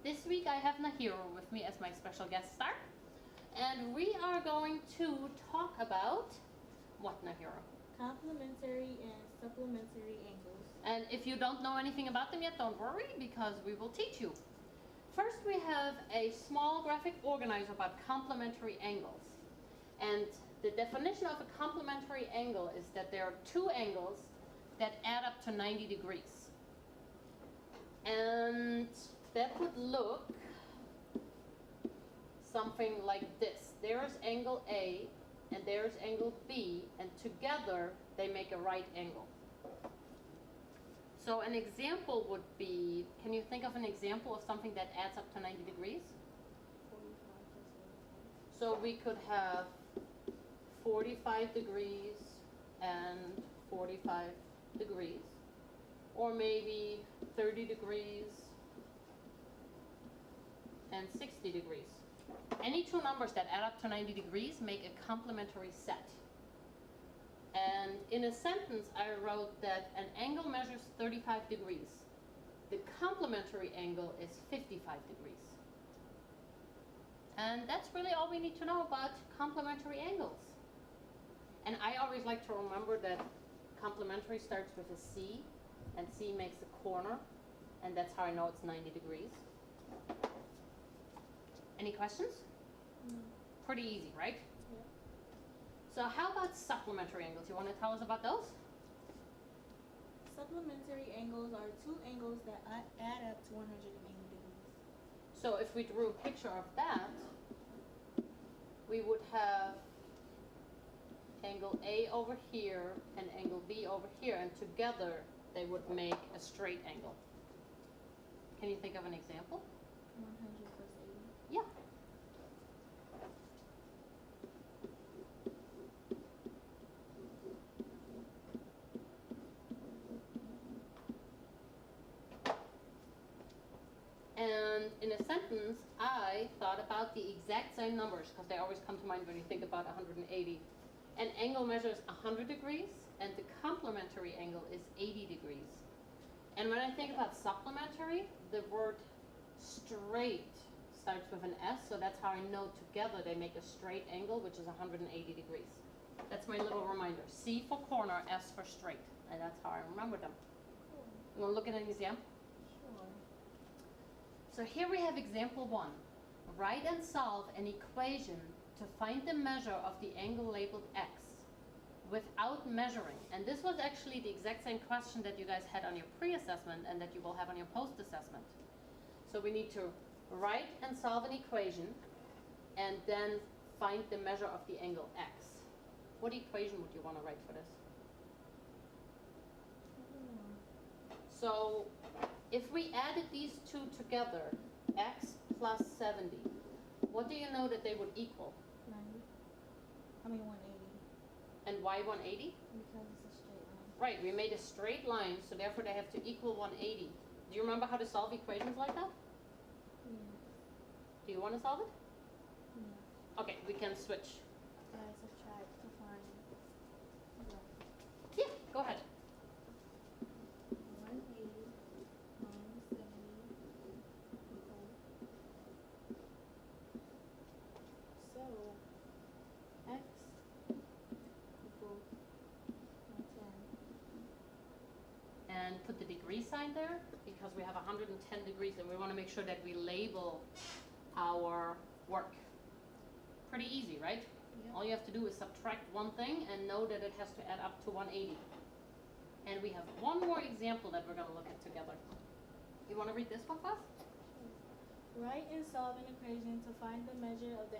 This week I have Nahiro with me as my special guest star. And we are going to talk about what, Nahiro? Complementary and supplementary angles. And if you don't know anything about them yet, don't worry, because we will teach you. First, we have a small graphic organizer about complementary angles. And the definition of a complementary angle is that there are two angles that add up to 90 degrees. And that would look something like this. There's angle A and there's angle B, and together they make a right angle. So an example would be, can you think of an example of something that adds up to 90 degrees? 45 plus 45. So we could have 45 degrees and 45 degrees, or maybe 30 degrees and 60 degrees. Any two numbers that add up to 90 degrees make a complementary set. And in a sentence I wrote that an angle measures 35 degrees. The complementary angle is 55 degrees. And that's really all we need to know about complementary angles. And I always like to remember that complementary starts with a C, and C makes a corner, and that's how I know it's 90 degrees. Any questions? No. Pretty easy, right? Yeah. So how about supplementary angles? You want to tell us about those? Supplementary angles are two angles that add up to 180 degrees. So if we drew a picture of that, we would have angle A over here and angle B over here, and together they would make a straight angle. Can you think of an example? 100 plus 80. Yeah. And in a sentence, I thought about the exact same numbers, because they always come to mind when you think about 180. An angle measures 100 degrees, and the complementary angle is 80 degrees. And when I think about supplementary, the word straight starts with an S, so that's how I know together they make a straight angle, which is 180 degrees. That's my little reminder. C for corner, S for straight, and that's how I remember them. Cool. You want to look at an example? Sure. So here we have example 1. Write and solve an equation to find the measure of the angle labeled X without measuring. And this was actually the exact same question that you guys had on your pre-assessment and that you will have on your post-assessment. So we need to write and solve an equation and then find the measure of the angle X. What equation would you want to write for this? I don't know. So if we added these two together, X plus 70, what do you know that they would equal? 90. I mean 180. And why 180? Because it's a straight line. Right, we made a straight line, so therefore they have to equal 180. Do you remember how to solve equations like that? Yeah. Do you want to solve it? Yeah. Okay, we can switch. I subtract to find. Yeah, go ahead. 180 minus 70 equal. So, X equals 110. And put the degree sign there, because we have 110 degrees and we want to make sure that we label our work. Pretty easy, right? Yeah. All you have to do is subtract one thing and know that it has to add up to 180. And we have one more example that we're going to look at together. You want to read this one first? Write and solve an equation to find the measure of the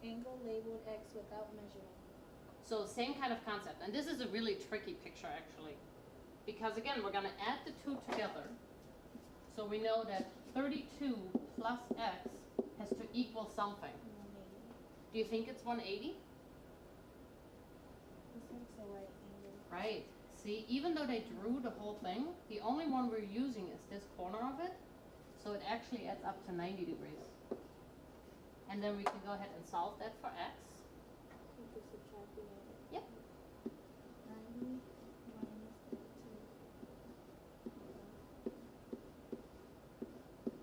angle labeled X without measuring. So same kind of concept. And this is a really tricky picture actually. Because again, we're going to add the two together. So we know that 32 plus X has to equal something. 180. Do you think it's 180? This makes a right angle. Right. See, even though they drew the whole thing, the only one we're using is this corner of it. So it actually adds up to 90 degrees. And then we can go ahead and solve that for X. With the subtracting it. Yep. 90 minus 32. 180.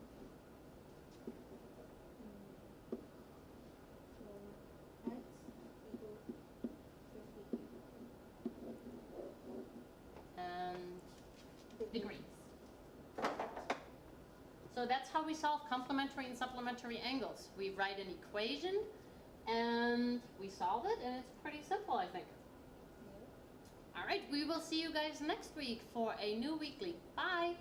that's how we solve complementary and supplementary angles. We write an equation and we solve it, and it's pretty simple, I think. All right, we will see you guys next week for a new weekly. Bye.